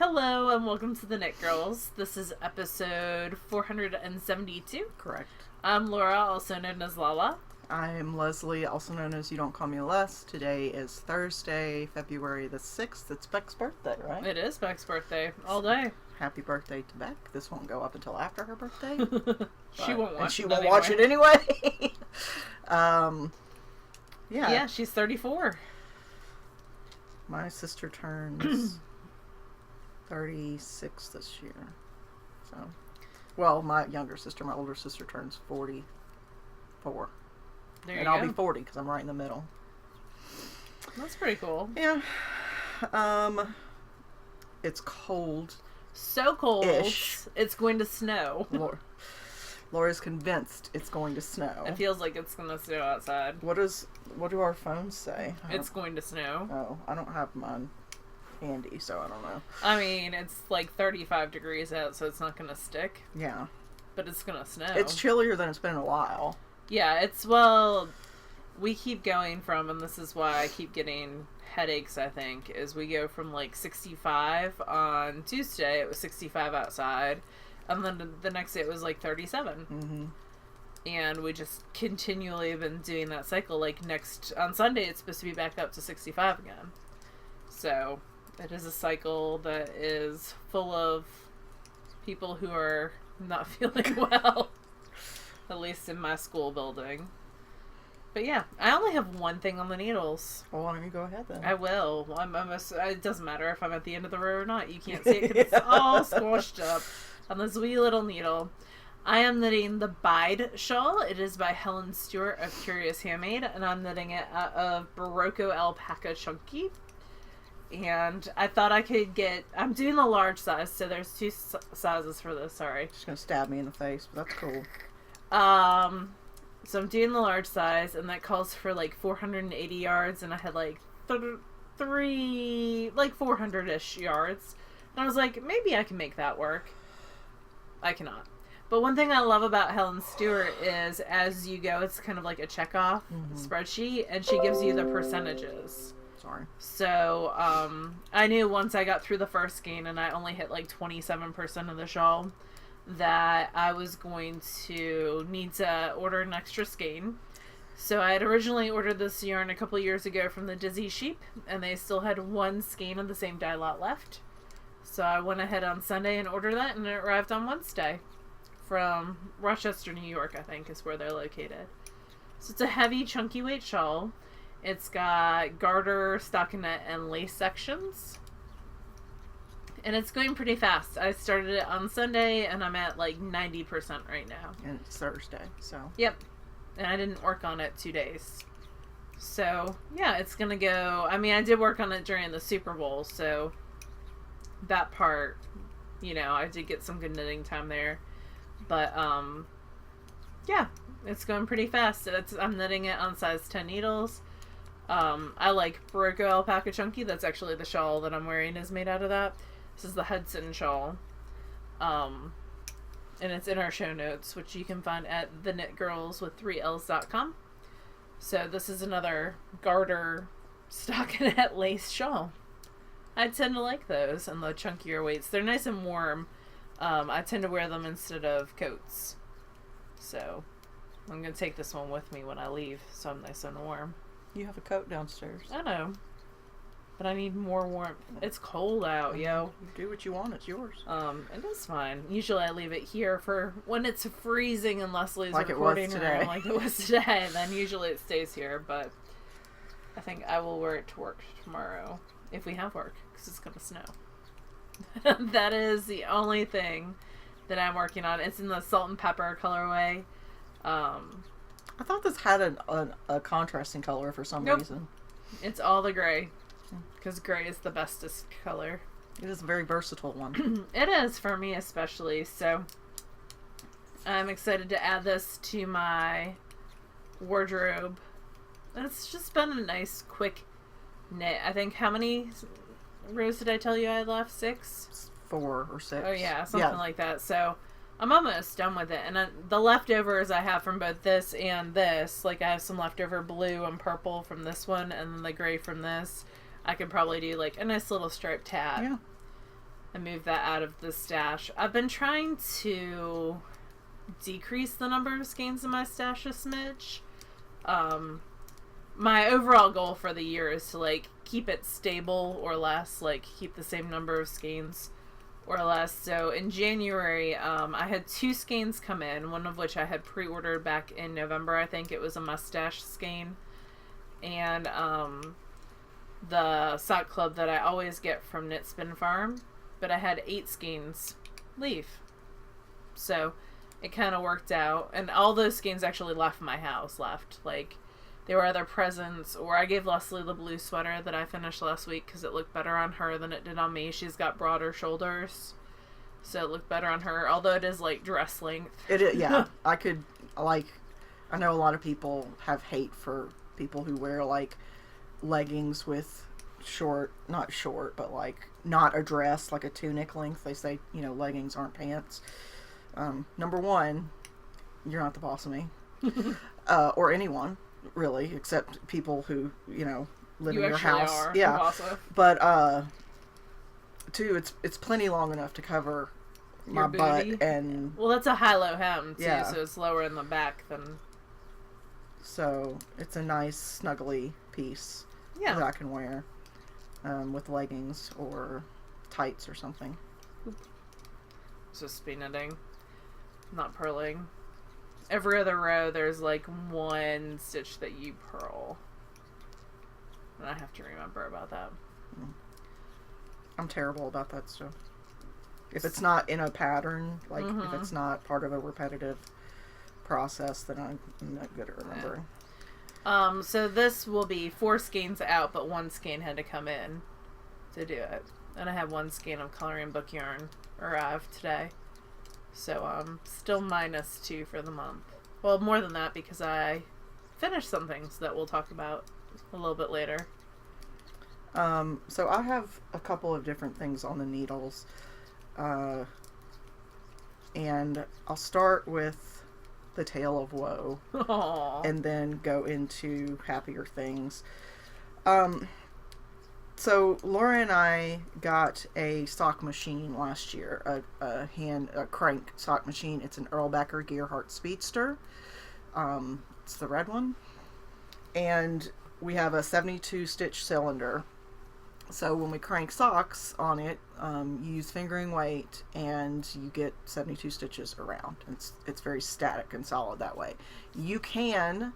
Hello and welcome to the Knit Girls. This is episode 472. Correct. I'm Laura, also known as Lala. I'm Leslie, also known as You Don't Call Me Les. Today is Thursday, February the 6th. It's Beck's birthday, right? It is Beck's birthday. All day. Happy birthday to Beck. This won't go up until after her birthday. She won't watch she it won't anyway. watch it anyway. Yeah, she's 34. My sister turns 36 this year. So, well, my younger sister, my older sister turns 44. There you and go. I'll be 40 because I'm right in the middle. That's pretty cool. Yeah. It's cold. So cold, Ish. it's going to snow. Laura's convinced it's going to snow. It feels like it's going to snow outside. What do our phones say? It's going to snow. Oh, I don't have mine handy, so I don't know. I mean, it's like 35 degrees out, so it's not going to stick. Yeah. But it's going to snow. It's chillier than it's been in a while. Yeah, we keep going from, and this is why I keep getting headaches, I think, is we go from like 65 on Tuesday, it was 65 outside, and then the next day it was like 37. Mm-hmm. And we just continually have been doing that cycle. Like on Sunday, it's supposed to be back up to 65 again. So it is a cycle that is full of people who are not feeling well, at least in my school building. But yeah, I only have one thing on the needles. Well, why don't you go ahead then? I will. It doesn't matter if I'm at the end of the row or not. You can't see it because it's all squashed up on this wee little needle. I am knitting the Bide shawl. It is by Helen Stewart of Curious Handmade, and I'm knitting it out of Barocco Alpaca Chunky. And I thought I could I'm doing the large size, so there's two sizes for this, sorry. She's gonna stab me in the face, but that's cool. So I'm doing the large size, and that calls for like 480 yards, and I had like 400-ish yards. And I was like, maybe I can make that work. I cannot. But one thing I love about Helen Stewart is as you go, it's kind of like a check-off spreadsheet, and she gives you the percentages. Sorry. So, I knew once I got through the first skein and I only hit like 27% of the shawl that I was going to need to order an extra skein. So I had originally ordered this yarn a couple years ago from the Dizzy Sheep, and they still had one skein of the same dye lot left. So I went ahead on Sunday and ordered that, and it arrived on Wednesday from Rochester, New York, I think is where they're located. So it's a heavy, chunky weight shawl. It's got garter, stockinette, and lace sections. And it's going pretty fast. I started it on Sunday, and I'm at like 90% right now. And it's Thursday, so. Yep. And I didn't work on it 2 days. So, yeah, it's going to go. I mean, I did work on it during the Super Bowl, so that part, I did get some good knitting time there. But, yeah, it's going pretty fast. I'm knitting it on size 10 needles. I like Barocco Alpaca Chunky. That's actually the shawl that I'm wearing is made out of that. This is the Hudson shawl. And it's in our show notes, which you can find at TheKnitGirlls with 3Ls.com. So this is another garter stockinette lace shawl. I tend to like those and the chunkier weights. They're nice and warm. I tend to wear them instead of coats. So I'm going to take this one with me when I leave, so I'm nice and warm. You have a coat downstairs. I know. But I need more warmth. It's cold out, yo. You do what you want. It's yours. It is fine. Usually I leave it here for when it's freezing and Leslie's like recording it was today. room, like it was today. Then usually it stays here, but I think I will wear it to work tomorrow if we have work, because it's going to snow. That is the only thing that I'm working on. It's in the salt and pepper colorway. I thought this had a contrasting color for some reason. It's all the gray, because gray is the bestest color. It is a very versatile one. It is, for me especially, so I'm excited to add this to my wardrobe. It's just been a nice, quick knit. I think, how many rows did I tell you I left? 6? 4 or 6. Oh yeah, something like that. So I'm almost done with it. And the leftovers I have from both this and this, like I have some leftover blue and purple from this one and then the gray from this. I could probably do like a nice little striped hat. Yeah. moved that out of the stash. I've been trying to decrease the number of skeins in my stash a smidge. My overall goal for the year is to, like, keep it stable or less, like, keep the same number of skeins or less. So in January, I had 2 skeins come in, one of which I had pre-ordered back in November. I think it was a mustache skein. And the sock club that I always get from Knit Spin Farm. But I had 8 skeins leave. So it kind of worked out. And all those skeins actually left my house, like, they were either presents, or I gave Leslie the blue sweater that I finished last week because it looked better on her than it did on me. She's got broader shoulders, so it looked better on her, although it is, like, dress length. It is, yeah. I know a lot of people have hate for people who wear, like, leggings with not short, but, like, not a dress, like a tunic length. They say, leggings aren't pants. Number one, you're not the boss of me. Or anyone, really, except people who, live in your house. Are yeah. the boss of. But, 2, it's plenty long enough to cover my butt and... Well, that's a high-low hem, too, yeah. so it's lower in the back than... So, it's a nice, snuggly piece that I can wear with leggings or tights or something. Just speed knitting, not purling. Every other row, there's, like, 1 stitch that you purl. And I have to remember about that. I'm terrible about that stuff. If it's not in a pattern, like, if it's not part of a repetitive process, then I'm not good at remembering. Yeah. So this will be 4 skeins out, but 1 skein had to come in to do it. And I have 1 skein of coloring book yarn arrived today. So, still -2 for the month. Well, more than that, because I finished some things that we'll talk about a little bit later. So I have a couple of different things on the needles. And I'll start with the Tale of Woe. Aww. And then go into happier things. So Laura and I got a sock machine last year, a crank sock machine. It's an Erlbacher Gearhart Speedster. It's the red one. And we have a 72 stitch cylinder. So when we crank socks on it, you use fingering weight and you get 72 stitches around. It's very static and solid that way. You can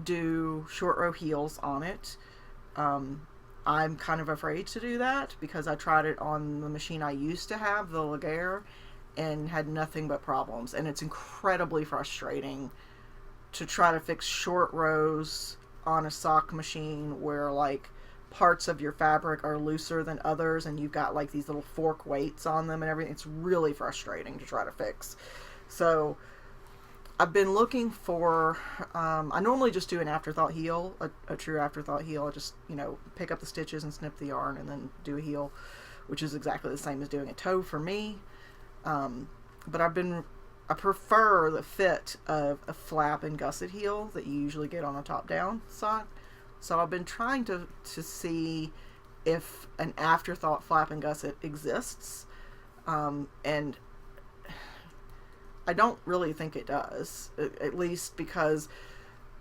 do short row heels on it. I'm kind of afraid to do that because I tried it on the machine I used to have, the Laguerre, and had nothing but problems. And it's incredibly frustrating to try to fix short rows on a sock machine where, like, parts of your fabric are looser than others and you've got, like, these little fork weights on them and everything. It's really frustrating to try to fix. So I've been looking for, I normally just do an afterthought heel, a true afterthought heel. I just, pick up the stitches and snip the yarn and then do a heel, which is exactly the same as doing a toe for me. But I prefer the fit of a flap and gusset heel that you usually get on a top-down sock. So I've been trying to see if an afterthought flap and gusset exists. And I don't really think it does, at least because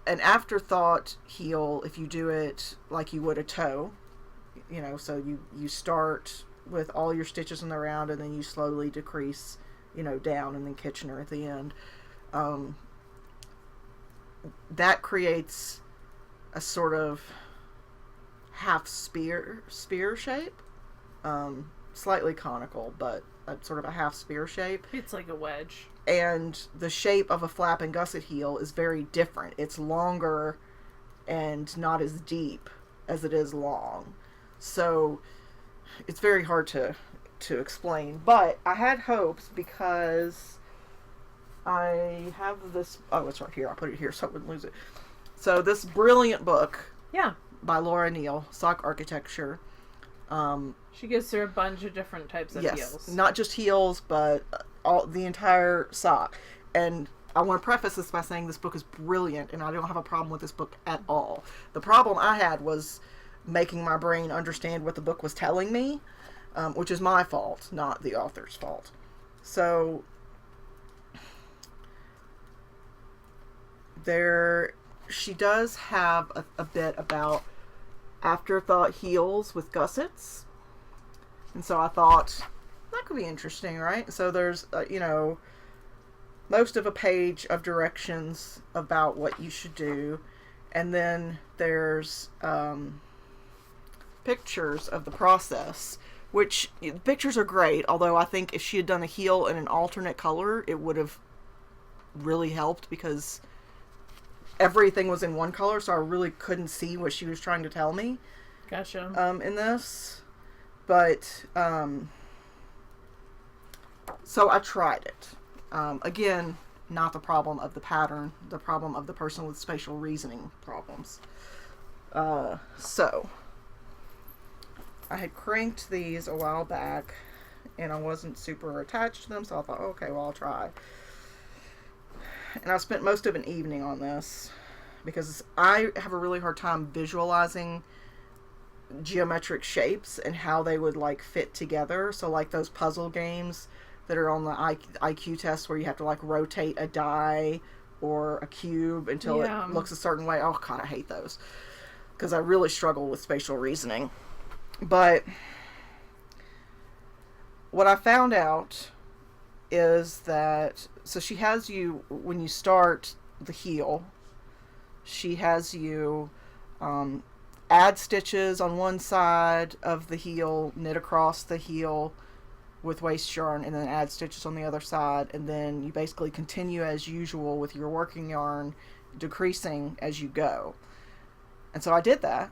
an afterthought heel, if you do it like you would a toe, so you start with all your stitches in the round and then you slowly decrease, down and then Kitchener at the end. That creates a sort of half spear shape, slightly conical, but sort of a half spear shape. It's like a wedge. And the shape of a flap and gusset heel is very different. It's longer and not as deep as it is long. So it's very hard to explain. But I had hopes because I have this... Oh, it's right here. I'll put it here so I wouldn't lose it. So this brilliant book by Laura Neal, Sock Architecture. She goes through a bunch of different types of heels. Not just heels, but the entire sock. And I want to preface this by saying this book is brilliant, and I don't have a problem with this book at all. The problem I had was making my brain understand what the book was telling me. which is my fault, not the author's fault. So she does have a bit about afterthought heels with gussets. And so I thought, that could be interesting, right? So there's, most of a page of directions about what you should do. And then there's pictures of the process, which the pictures are great. Although I think if she had done a heel in an alternate color, it would have really helped, because everything was in one color, so I really couldn't see what she was trying to tell me. Gotcha. In this. But, so I tried it. Again, not the problem of the pattern, the problem of the person with spatial reasoning problems. So, I had cranked these a while back, and I wasn't super attached to them, so I thought, okay, well, I'll try. And I spent most of an evening on this, because I have a really hard time visualizing geometric shapes and how they would, like, fit together. So, like, those puzzle games that are on the IQ test where you have to, like, rotate a die or a cube until it looks a certain way. Oh, God, I hate those. Because I really struggle with spatial reasoning. But what I found out is that, so she has you, when you start the heel, she has you add stitches on one side of the heel, knit across the heel with waste yarn, and then add stitches on the other side, and then you basically continue as usual with your working yarn, decreasing as you go. And so I did that.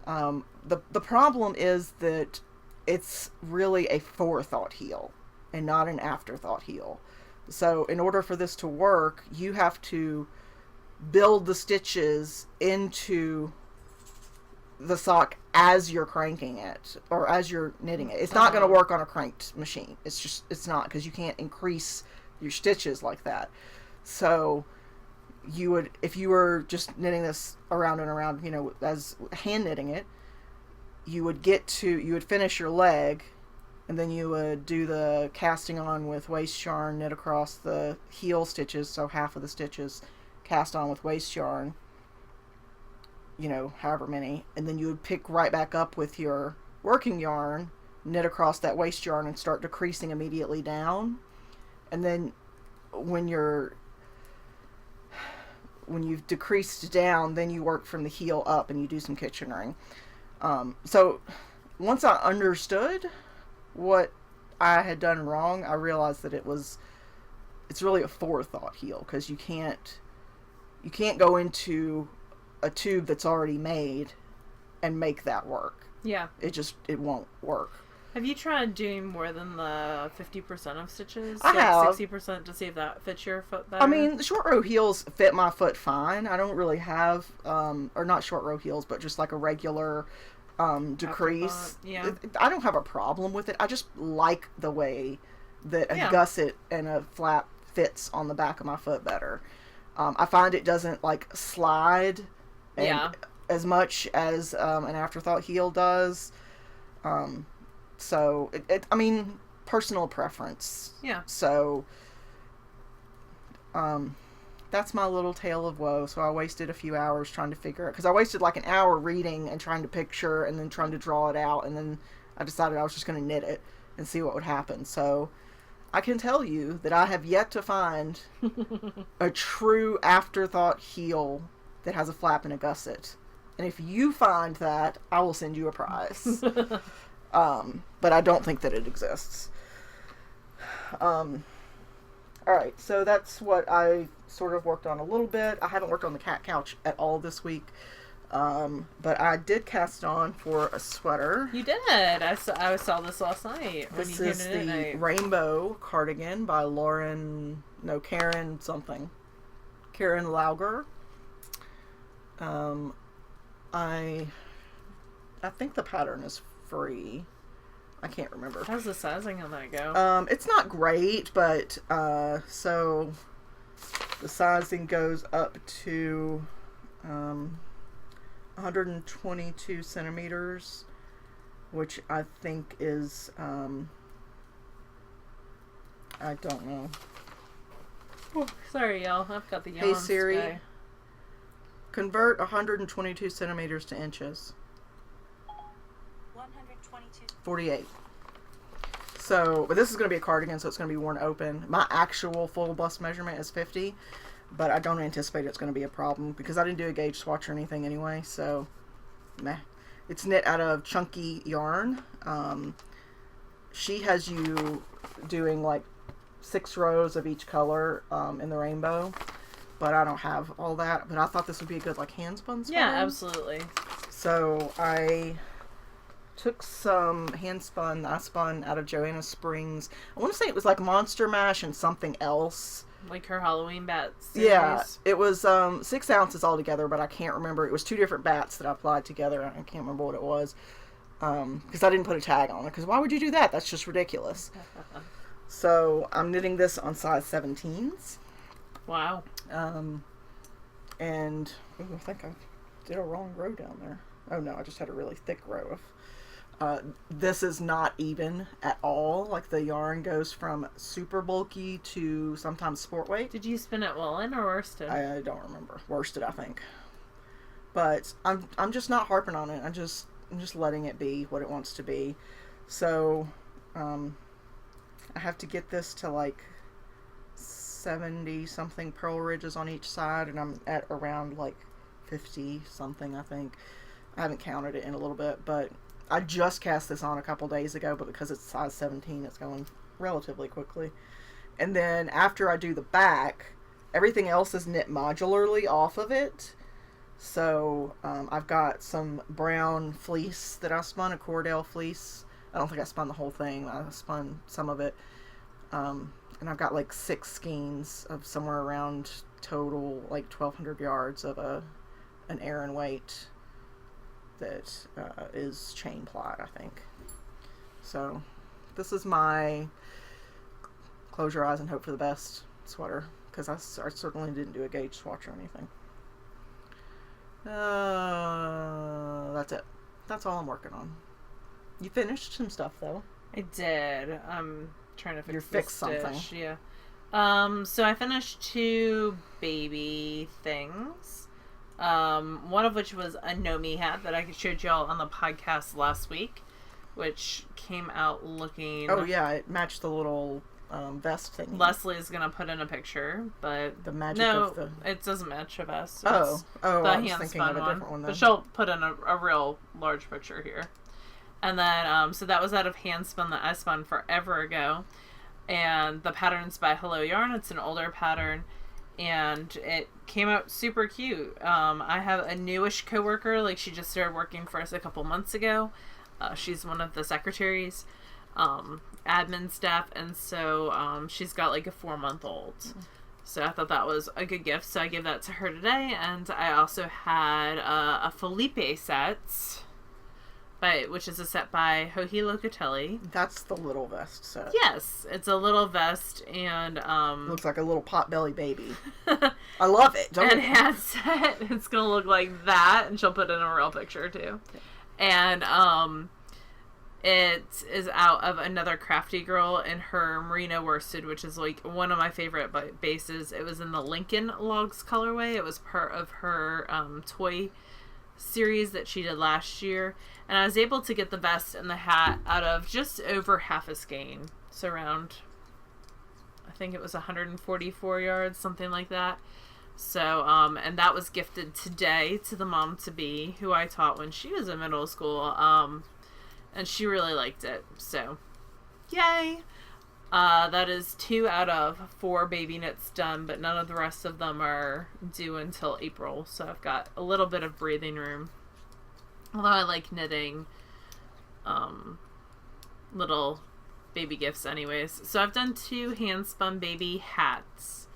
The problem is that it's really a forethought heel and not an afterthought heel. So in order for this to work, you have to build the stitches into the sock as you're cranking it, or as you're knitting it. It's not going to work on a cranked machine. It's not, because you can't increase your stitches like that. So you would, if you were just knitting this around and around, as hand knitting it, you would finish your leg, and then you would do the casting on with waste yarn, knit across the heel stitches, so half of the stitches cast on with waste yarn, however many, and then you would pick right back up with your working yarn, knit across that waste yarn, and start decreasing immediately down. And then when you've decreased down, then you work from the heel up and you do some kitchenering. So once I understood what I had done wrong, I realized that it's really a forethought heel, because you can't go into a tube that's already made and make that work. Yeah. It won't work. Have you tried doing more than the 50% of stitches? I have. 60% to see if that fits your foot better? I mean, the short row heels fit my foot fine. I don't really have, or not short row heels, but just like a regular decrease. Yeah. I don't have a problem with it. I just like the way that a gusset and a flap fits on the back of my foot better. I find it doesn't, like, slide as much as an afterthought heel does. So, I mean, personal preference. Yeah. So, that's my little tale of woe. So I wasted a few hours trying to figure it, because I wasted like an hour reading and trying to picture and then trying to draw it out, and then I decided I was just going to knit it and see what would happen. So I can tell you that I have yet to find a true afterthought heel that has a flap and a gusset. And if you find that, I will send you a prize. But I don't think that it exists. Alright, so that's what I sort of worked on a little bit. I haven't worked on the cat couch at all this week. But I did cast on for a sweater. You did. I saw this last night. This is the Rainbow Cardigan by Karen something. Karen Lauger. I think the pattern is free. I can't remember. How's the sizing on that go? It's not great, but so the sizing goes up to 122 centimeters, which I think is, I don't know. Oh, sorry, y'all. I've got the Hey yawns Siri, today. convert 122 centimeters to inches. 122. 48. So, but this is going to be a cardigan, so it's going to be worn open. My actual full bust measurement is 50, but I don't anticipate it's going to be a problem because I didn't do a gauge swatch or anything anyway, so meh. It's knit out of chunky yarn. She has you doing like 6 rows of each color in the rainbow, but I don't have all that. But I thought this would be a good like hand spun sweater. Yeah, absolutely. So I took some hand spun. I spun out of Joanna Springs. I want to say it was like Monster Mash and something else. Like her Halloween bats series. Yeah, it was 6 ounces altogether, but I can't remember. It was 2 different bats that I applied together. I can't remember what it was because I didn't put a tag on it. Because why would you do that? That's just ridiculous. So I'm knitting this on size 17s. Wow. And ooh, I think I did a wrong row down there. Oh no, I just had a really thick row of. This is not even at all. Like the yarn goes from super bulky to sometimes sport weight. Did you spin it woolen or worsted? I don't remember. Worsted, I think. But I'm just not harping on it. I'm just letting it be what it wants to be. So I have to get this to like 70 something purl ridges on each side, and I'm at around like 50 something, I think. I haven't counted it in a little bit, but I just cast this on a couple days ago, but because it's size 17, it's going relatively quickly. And then after I do the back, everything else is knit modularly off of it. So I've got some brown fleece that I spun, a Cordell fleece. I don't think I spun the whole thing. I spun some of it. And I've got like 6 skeins of somewhere around total like 1,200 yards of an Aran weight that is chain plied, I think. So this is my close your eyes and hope for the best sweater, because I certainly didn't do a gauge swatch or anything. That's it. That's all I'm working on. You finished some stuff though. I did. I'm trying to fix something. Yeah. So I finished 2 baby things. One of which was a Nomi hat that I showed y'all on the podcast last week, which came out looking... Oh yeah, it matched the little vest thing. Leslie's gonna put in a picture, but the magic of the... it doesn't match a vest. Oh, the I was hand thinking spun of a different one then. But she'll put in a real large picture here. And then, so that was out of hand spun that I spun forever ago. And the pattern's by Hello Yarn. It's an older pattern. And it came out super cute. I have a newish coworker. Like, she just started working for us a couple months ago. She's one of the secretaries, admin staff. And so she's got like a 4-month-old. So I thought that was a good gift. So I gave that to her today. And I also had a Felipe set, which is a set by Joji Locatelli. That's the little vest set. Yes, it's a little vest, and looks like a little potbelly baby. I love it. And hat set. It's gonna look like that, and she'll put in a real picture too. And it is out of another Crafty Girl in her merino worsted, which is like one of my favorite bases. It was in the Lincoln Logs colorway. It was part of her toy series that she did last year, and I was able to get the vest and the hat out of just over half a skein, so around, I think it was 144 yards, something like that. So and that was gifted today to the mom-to-be who I taught when she was in middle school, and she really liked it, so yay. That is 2 out of 4 baby knits done, but none of the rest of them are due until April, so I've got a little bit of breathing room. Although I like knitting little baby gifts anyways. So I've done 2 hand-spun baby hats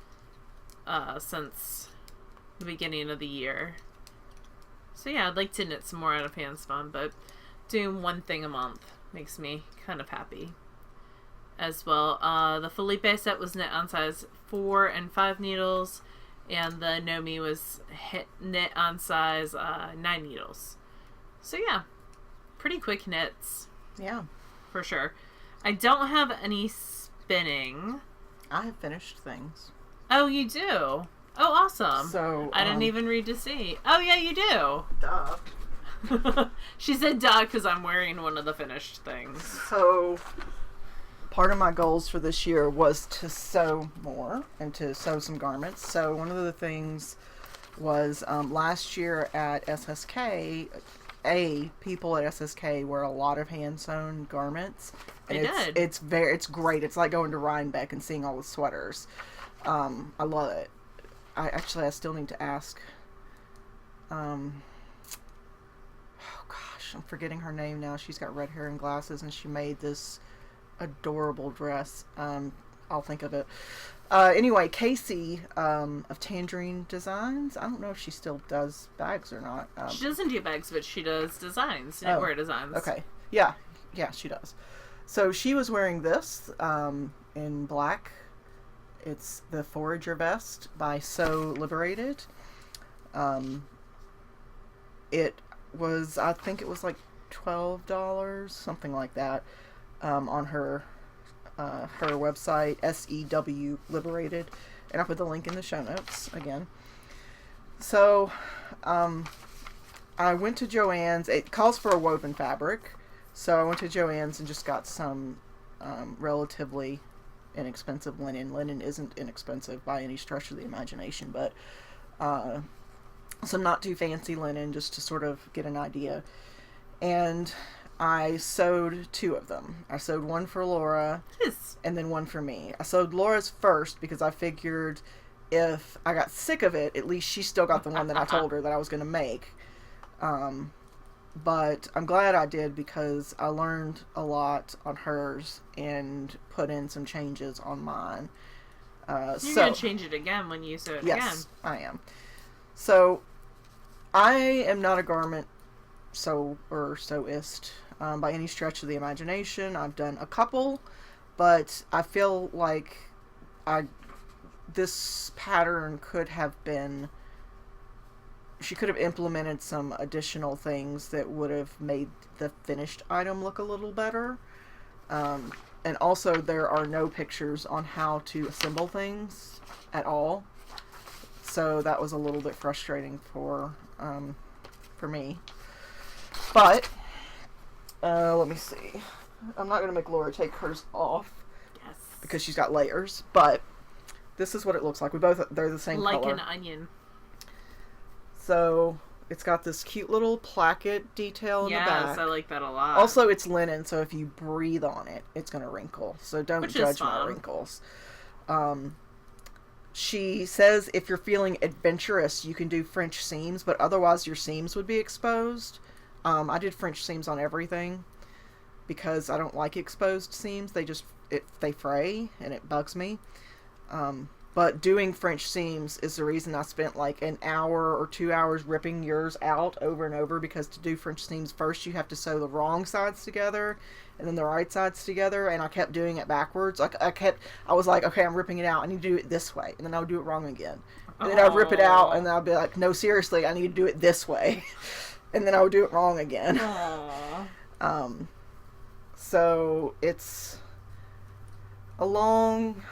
since the beginning of the year. So yeah, I'd like to knit some more out of hand-spun, but doing one thing a month makes me kind of happy as well. The Felipe set was knit on size 4 and 5 needles, and the Nomi was knit on size 9 needles. So yeah, pretty quick knits. Yeah. For sure. I don't have any spinning. I have finished things. Oh, you do? Oh, awesome. So, I didn't even read to see. Oh, yeah, you do. Duh. She said duh because I'm wearing one of the finished things. So, part of my goals for this year was to sew more and to sew some garments. So, one of the things was last year at SSK, people at SSK wear a lot of hand-sewn garments. And it's great. It's like going to Rhinebeck and seeing all the sweaters. I love it. I still need to ask. Oh gosh, I'm forgetting her name now. She's got red hair and glasses, and she made this adorable dress. I'll think of it. Anyway, Casey of Tangerine Designs. I don't know if she still does bags or not. She doesn't do bags, but she does designs, knitwear designs. Okay. Yeah, she does. So she was wearing this in black. It's the Forager Vest by So Liberated. It was, I think it was like $12, something like that, on her website, SEW Liberated, and I put the link in the show notes again. So, I went to Joann's. It calls for a woven fabric, so I went to Joann's and just got some relatively inexpensive linen. Linen isn't inexpensive by any stretch of the imagination, but some not too fancy linen just to sort of get an idea. And I sewed 2 of them. I sewed one for Laura and then one for me. I sewed Laura's first because I figured if I got sick of it, at least she still got the one that I told her that I was going to make. But I'm glad I did because I learned a lot on hers and put in some changes on mine. You're going to change it again when you sew it again. Yes, I am. So, I am not a garment sewist by any stretch of the imagination. I've done a couple, but I feel like this pattern could have been... She could have implemented some additional things that would have made the finished item look a little better. And also, there are no pictures on how to assemble things at all. So that was a little bit frustrating for me. But, let me see. I'm not going to make Laura take hers off. Yes. Because she's got layers. But, this is what it looks like. They're the same color. Like an onion. So, it's got this cute little placket detail in the back. Yes, I like that a lot. Also, it's linen, so if you breathe on it, it's going to wrinkle. So don't judge my wrinkles. She says if you're feeling adventurous, you can do French seams, but otherwise your seams would be exposed. I did French seams on everything because I don't like exposed seams. They fray, and it bugs me. But doing French seams is the reason I spent like an hour or 2 hours ripping yours out over and over, because to do French seams, first you have to sew the wrong sides together and then the right sides together, and I kept doing it backwards. I was like, okay, I'm ripping it out. I need to do it this way. And then I would do it wrong again. And then I'd rip it out, and then I'd be like, no, seriously, I need to do it this way. And then I would do it wrong again. So it's a long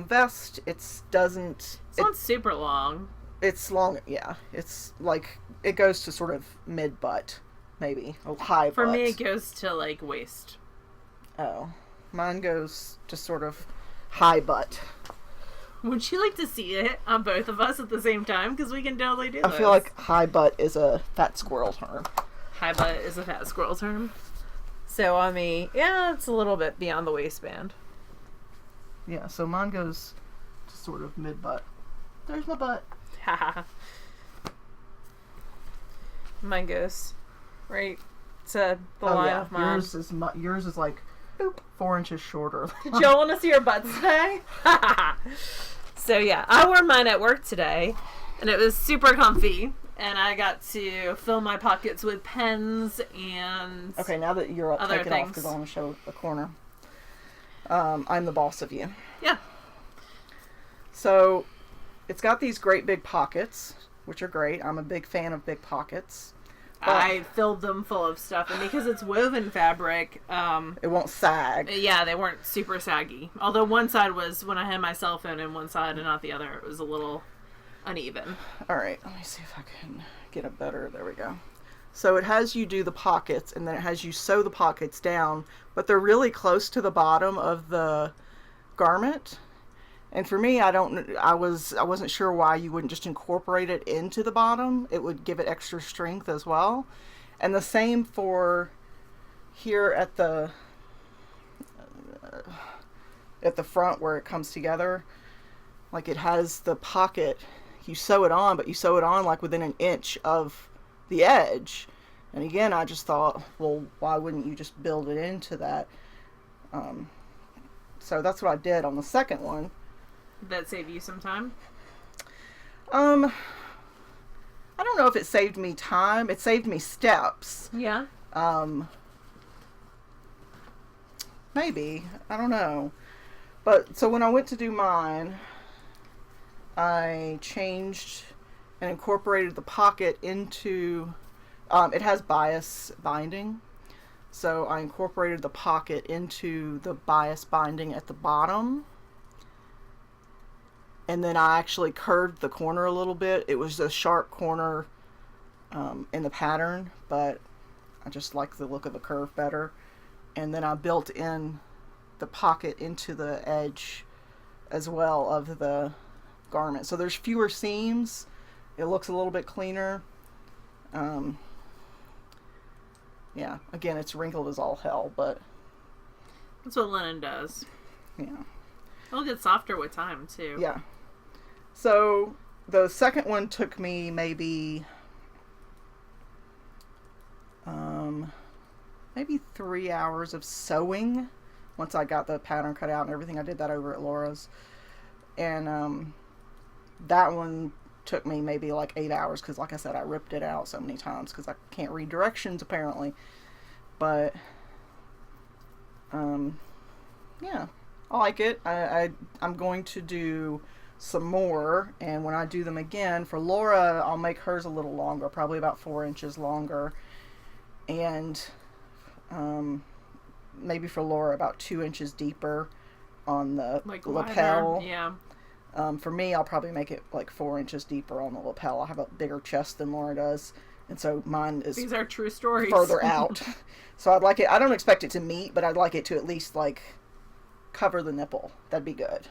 vest. It's not super long. It's long, yeah. It's like, it goes to sort of mid-butt, maybe. A high butt. For me, it goes to, like, waist. Oh. Mine goes to sort of high butt. Would you like to see it on both of us at the same time? Because we can totally do this. I feel like high butt is a fat squirrel term. High butt is a fat squirrel term. So on me, yeah, it's a little bit beyond the waistband. Yeah, so mine goes to sort of mid-butt. There's my butt. Haha. Mine goes right to the line of mine. Yours is like 4 inches shorter. Did y'all want to see your butts today? So yeah, I wore mine at work today, and it was super comfy. And I got to fill my pockets with pens and okay, now that you're up, take it off because I want to show the corner. I'm the boss of you. Yeah. So, it's got these great big pockets, which are great. I'm a big fan of big pockets. I filled them full of stuff, and because it's woven fabric, it won't sag. Yeah, they weren't super saggy. Although one side was, when I had my cell phone in one side and not the other, it was a little uneven. All right, let me see if I can get a better. There we go. So it has you do the pockets, and then it has you sew the pockets down, but they're really close to the bottom of the garment. And for me, I wasn't sure why you wouldn't just incorporate it into the bottom. It would give it extra strength as well. And the same for here at the front where it comes together. Like, it has the pocket. You sew it on, but you sew it on like within an inch of the edge. And again, I just thought, well, why wouldn't you just build it into that? So that's what I did on the second one. Did that save you some time? I don't know if it saved me time. It saved me steps. Yeah. Maybe. I don't know. But, so when I went to do mine, I changed and incorporated the pocket into, it has bias binding. So I incorporated the pocket into the bias binding at the bottom. And then I actually curved the corner a little bit. It was a sharp corner in the pattern, but I just like the look of the curve better. And then I built in the pocket into the edge as well of the garment. So there's fewer seams. It looks a little bit cleaner. Yeah, again, it's wrinkled as all hell, but that's what linen does. Yeah. It'll get softer with time, too. Yeah. So the second one took me maybe 3 hours of sewing once I got the pattern cut out and everything. I did that over at Laura's. And that one took me maybe like 8 hours because, like I said, I ripped it out so many times because I can't read directions apparently. But yeah, I like it. I'm going to do some more, and when I do them again for Laura, I'll make hers a little longer, probably about 4 inches longer, and maybe for Laura about 2 inches deeper on the lapel. Wider. Yeah. For me, I'll probably make it like 4 inches deeper on the lapel. I have a bigger chest than Laura does, and so mine is, these are true stories, further out. So I'd like it, I don't expect it to meet, but I'd like it to at least like cover the nipple. That'd be good.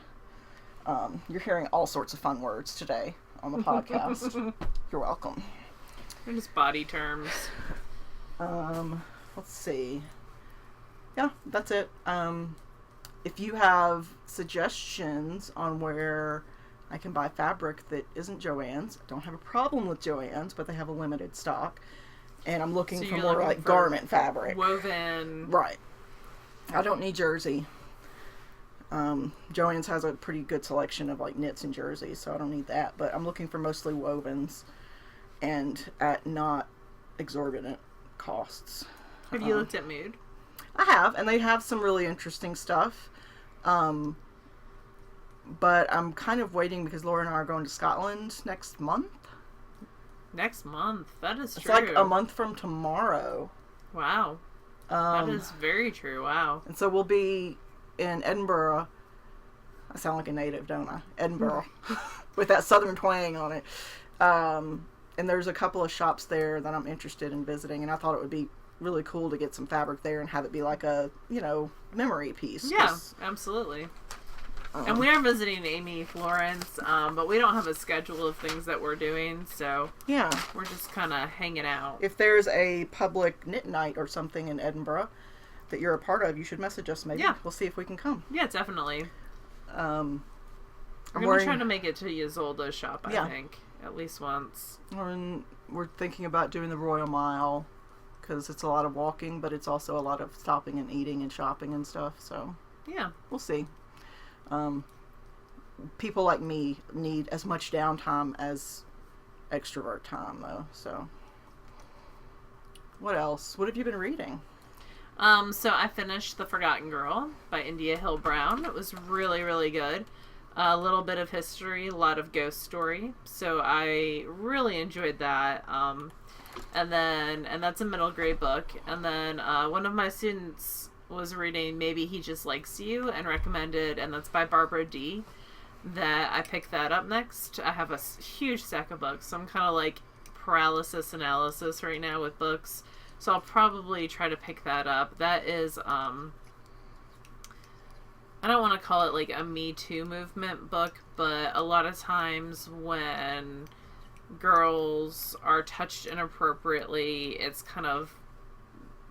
You're hearing all sorts of fun words today on the podcast. You're welcome. They're just body terms. Let's see. Yeah, that's it. If you have suggestions on where I can buy fabric that isn't Joann's, I don't have a problem with Joann's, but they have a limited stock. And I'm looking for more like garment fabric. Woven. Right. I don't need jersey. Joann's has a pretty good selection of like knits and jerseys, so I don't need that. But I'm looking for mostly wovens and at not exorbitant costs. Have you looked at Mood? I have, and they have some really interesting stuff. But I'm kind of waiting because Laura and I are going to Scotland next month. Next month? That is true. It's like a month from tomorrow. Wow. That is very true. Wow. And so we'll be in Edinburgh. I sound like a native, don't I? Edinburgh. With that southern twang on it. And there's a couple of shops there that I'm interested in visiting, and I thought it would be really cool to get some fabric there and have it be like a, memory piece. Yeah, absolutely. And we are visiting Amy Florence, but we don't have a schedule of things that we're doing, so yeah, we're just kind of hanging out. If there's a public knit night or something in Edinburgh that you're a part of, you should message us maybe. Yeah. We'll see if we can come. Yeah, definitely. We're going to try to make it to Ysolda's shop, I think, at least once. We're thinking about doing the Royal Mile because it's a lot of walking, but it's also a lot of stopping and eating and shopping and stuff, so yeah, we'll see. People like me need as much downtime as extrovert time, though. So, what else? What have you been reading? So I finished The Forgotten Girl by India Hill Brown. It was really, really good. A little bit of history, a lot of ghost story. So I really enjoyed that. And that's a middle grade book. And then one of my students was reading Maybe He Just Likes You and recommended, and that's by Barbara D. That I picked that up next. I have a huge stack of books, so I'm kind of like paralysis analysis right now with books. So I'll probably try to pick that up. That is, I don't want to call it like a Me Too movement book, but a lot of times when girls are touched inappropriately, it's kind of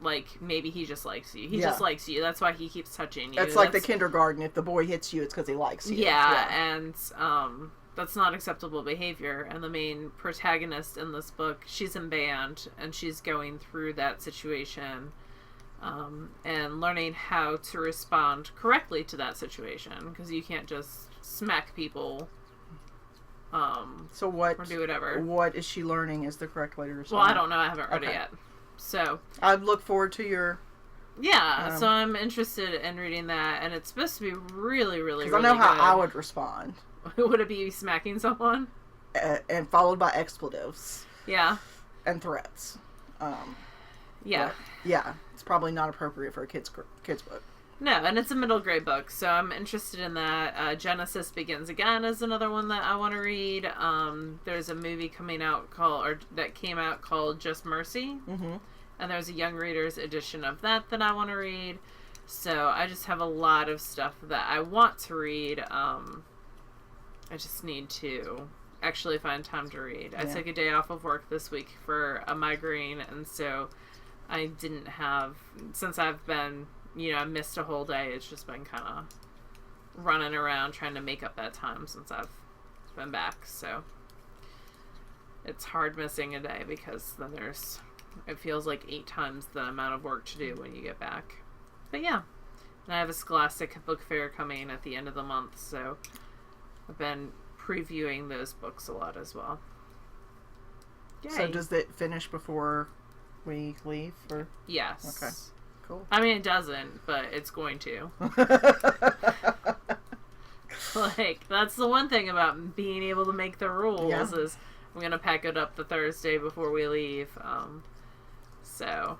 like, maybe he just likes you. He just likes you. That's why he keeps touching you. It's like the kindergarten. If the boy hits you, it's because he likes you. Yeah, and that's not acceptable behavior. And the main protagonist in this book, she's in band, and she's going through that situation and learning how to respond correctly to that situation, because you can't just smack people so what, or do whatever. What is she learning is the correct way to respond? Well, I don't know. I haven't read it yet. So I look forward to your... Yeah, so I'm interested in reading that, and it's supposed to be really, really, really good. Because I know how I would respond. Would it be smacking someone? And followed by expletives. Yeah. And threats. Yeah. Yeah, it's probably not appropriate for a kid's book. No, and it's a middle grade book, so I'm interested in that. Genesis Begins Again is another one that I want to read. There's a movie that came out called Just Mercy. Mm-hmm. And there's a young reader's edition of that I want to read. So I just have a lot of stuff that I want to read. I just need to actually find time to read. Yeah. I took a day off of work this week for a migraine, and so I didn't have, since I've been, I missed a whole day. It's just been kind of running around trying to make up that time since I've been back. So it's hard missing a day, because then it feels like 8 times the amount of work to do when you get back. But yeah. And I have a Scholastic book fair coming at the end of the month, so I've been previewing those books a lot as well. Yay. So does it finish before we leave? Or? Yes. Okay. Cool. I mean, it doesn't, but it's going to. Like, that's the one thing about being able to make the rules is I'm going to pack it up the Thursday before we leave. So,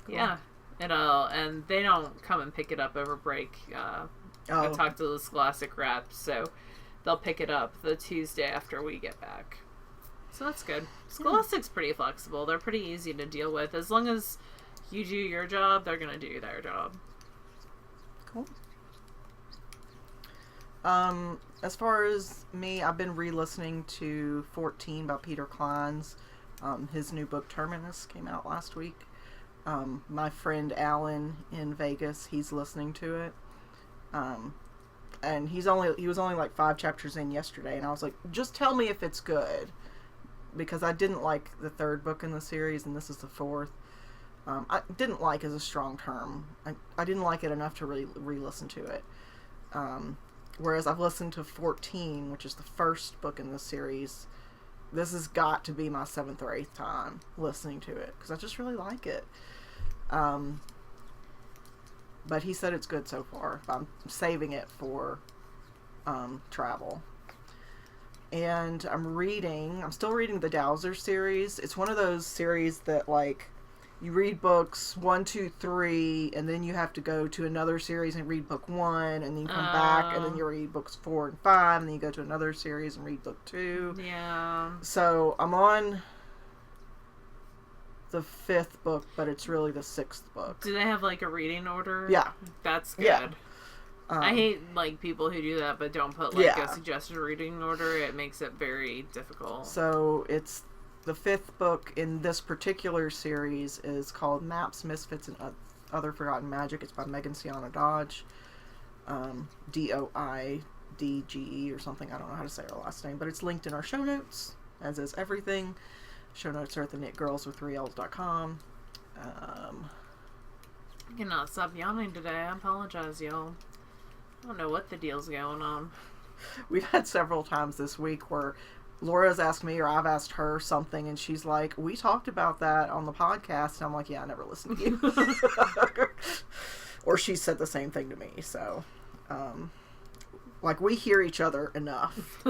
cool. Yeah. And they don't come and pick it up over break. I talked to the Scholastic rep, so they'll pick it up the Tuesday after we get back. So that's good. Scholastic's pretty flexible. They're pretty easy to deal with. As long as you do your job, they're going to do their job. Cool. As far as me, I've been re-listening to 14 by Peter Klein's. His new book, Terminus, came out last week. My friend Alan in Vegas, he's listening to it. And he was only like 5 chapters in yesterday, and I was like, just tell me if it's good. Because I didn't like the 3rd book in the series, and this is the 4th. I didn't like is a strong term. I didn't like it enough to really re-listen to it. Whereas I've listened to 14, which is the 1st book in the series. This has got to be my 7th or 8th time listening to it, because I just really like it. But he said it's good so far. I'm saving it for travel. And I'm still reading the Dowser series. It's one of those series that, like, you read books 1, 2, 3, and then you have to go to another series and read book 1, and then you come back, and then you read books 4 and 5, and then you go to another series and read book 2. Yeah. So I'm on the 5th book, but it's really the 6th book. Do they have, like, a reading order? Yeah. That's good. Yeah. I hate, like, people who do that but don't put, like, a suggested reading order. It makes it very difficult. So it's the 5th book in this particular series is called Maps, Misfits, and Other Forgotten Magic. It's by Megan Sienna Dodge. Doidge or something. I don't know how to say her last name, but it's linked in our show notes, as is everything. Show notes are at TheKnitGirlls with 3Ls.com. I cannot stop yawning today. I apologize, y'all. I don't know what the deal's going on. We've had several times this week where Laura's asked me or I've asked her something, and she's like, we talked about that on the podcast. And I'm like, yeah, I never listened to you. Or she said the same thing to me. So Like, we hear each other enough.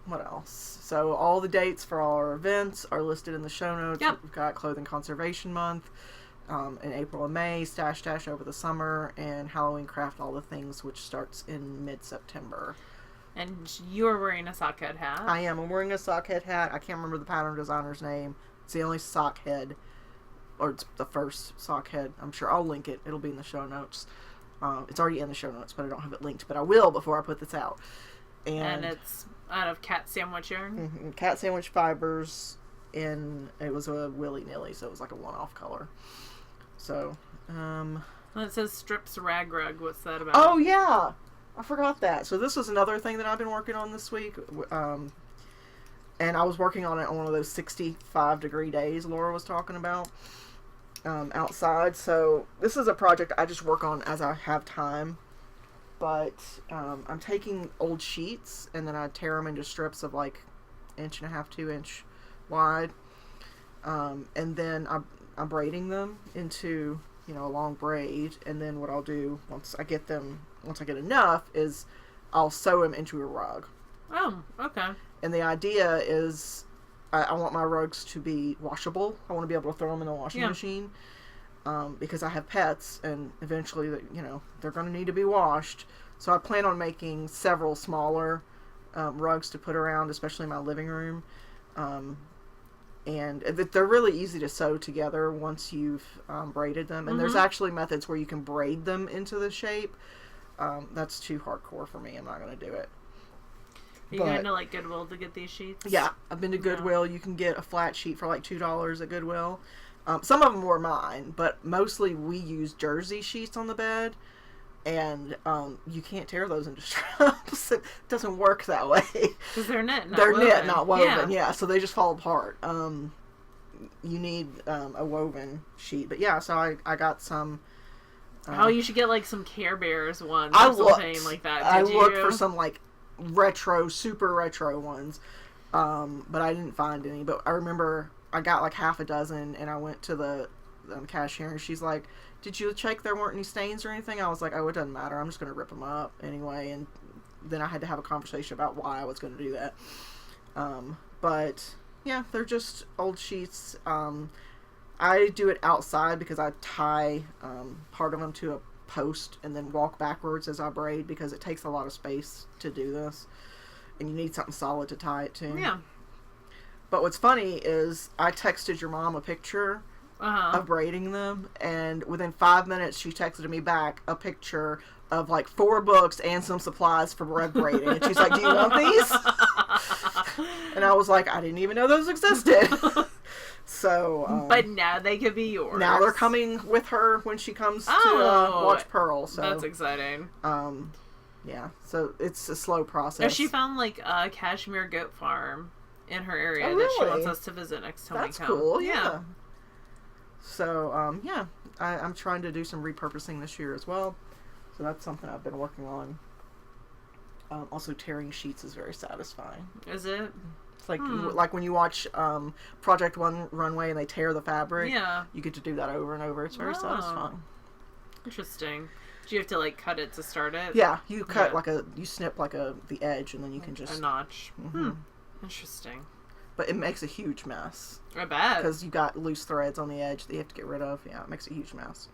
What else? So all the dates for all our events are listed in the show notes. Yep. We've got Clothing Conservation Month in April and May, Stash Dash over the summer, and Halloween Craft All the Things, which starts in mid-September. And you're wearing a sockhead hat. I am. I'm wearing a sockhead hat. I can't remember the pattern designer's name. It's the only sock head, or it's the first sock head. I'm sure I'll link it. It'll be in the show notes. It's already in the show notes, but I don't have it linked. But I will before I put this out. And it's out of cat sandwich yarn. Mm-hmm, cat sandwich fibers. It was a willy-nilly, so it was like a one-off color. So, Well, it says strips rag rug. What's that about? Oh, yeah! I forgot that. So this was another thing that I've been working on this week. And I was working on it on one of those 65-degree days Laura was talking about outside. So this is a project I just work on as I have time. But I'm taking old sheets, and then I tear them into strips of like 1.5 to 2 inch wide. And then I'm braiding them into, a long braid. And then what I'll do once I get enough is I'll sew them into a rug. Oh, okay. And the idea is I want my rugs to be washable. I want to be able to throw them in the washing machine. Because I have pets, and eventually, they're going to need to be washed. So I plan on making several smaller rugs to put around, especially in my living room. And they're really easy to sew together once you've braided them. And there's actually methods where you can braid them into the shape. That's too hardcore for me. I'm not going to do it. Are you going to like Goodwill to get these sheets? Yeah, I've been to Goodwill. You can get a flat sheet for like $2 at Goodwill. Some of them were mine, but mostly we use jersey sheets on the bed, and you can't tear those into strips. It doesn't work that way. Because they're knit, not they're woven. knit, not woven. Yeah, so they just fall apart. You need a woven sheet. But yeah, so I got some. You should get like some Care Bears ones I or something like that. I looked for some like super retro ones, but I didn't find any. But I remember I got like half a dozen, and I went to the cashier, and she's like, "Did you check there weren't any stains or anything?" I was like, "Oh, it doesn't matter. I'm just going to rip them up anyway." And then I had to have a conversation about why I was going to do that. But yeah, they're just old sheets. I do it outside because I tie part of them to a post and then walk backwards as I braid, because it takes a lot of space to do this, and you need something solid to tie it to. Yeah. But what's funny is I texted your mom a picture of braiding them, and within 5 minutes she texted me back a picture of like 4 books and some supplies for rug braiding, and she's like, "Do you want these?" And I was like, "I didn't even know those existed." So, but now they could be yours. Now they're coming with her when she comes to watch Pearl. So that's exciting. Yeah. So it's a slow process. And she found like a cashmere goat farm in her area that she wants us to visit next time we come. That's cool. Yeah. So yeah, I'm trying to do some repurposing this year as well. So that's something I've been working on. Also, tearing sheets is very satisfying. Is it? It's like when you watch Project One Runway and they tear the fabric. Yeah. You get to do that over and over. It's very satisfying. Interesting. Do you have to like cut it to start it? Yeah, you cut you snip like the edge, and then you can just a notch. Interesting. But it makes a huge mess. I bet. Because you got loose threads on the edge that you have to get rid of. Yeah, it makes a huge mess.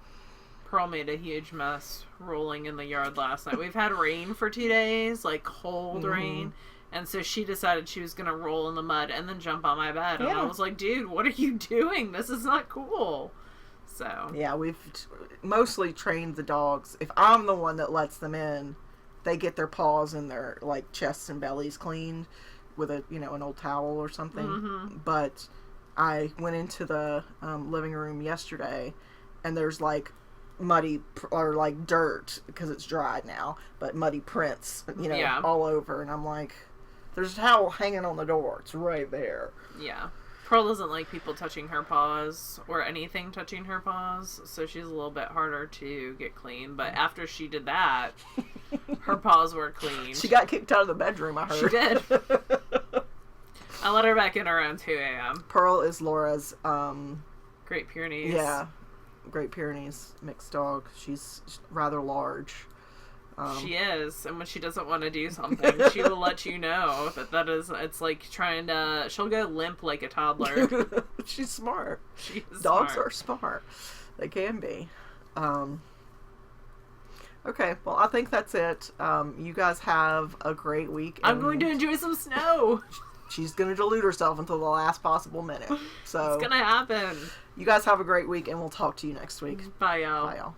Pearl made a huge mess rolling in the yard last night. We've had rain for 2 days, like cold rain. And so she decided she was going to roll in the mud and then jump on my bed. And I was like, dude, what are you doing? This is not cool. So. Yeah, we've mostly trained the dogs. If I'm the one that lets them in, they get their paws and their like chests and bellies cleaned with a an old towel or something. But I went into the living room yesterday, and there's like muddy or like dirt because it's dried now, but muddy prints all over, and I'm like, there's a towel hanging on the door. It's right there. Yeah. Pearl doesn't like people touching her paws or anything touching her paws, so she's a little bit harder to get clean. But after she did that, her paws were clean. She got kicked out of the bedroom, I heard. She did. I let her back in around 2 a.m. Pearl is Laura's Great Pyrenees. Yeah. Great Pyrenees mixed dog. She's rather large. She is, and when she doesn't want to do something, she will let you know that is. It's like trying to. She'll go limp like a toddler. She's smart. Dogs are smart. They can be. Okay, well, I think that's it. You guys have a great week. I'm going to enjoy some snow. She's going to delude herself until the last possible minute. So it's going to happen. You guys have a great week, and we'll talk to you next week. Bye, y'all. Bye, y'all.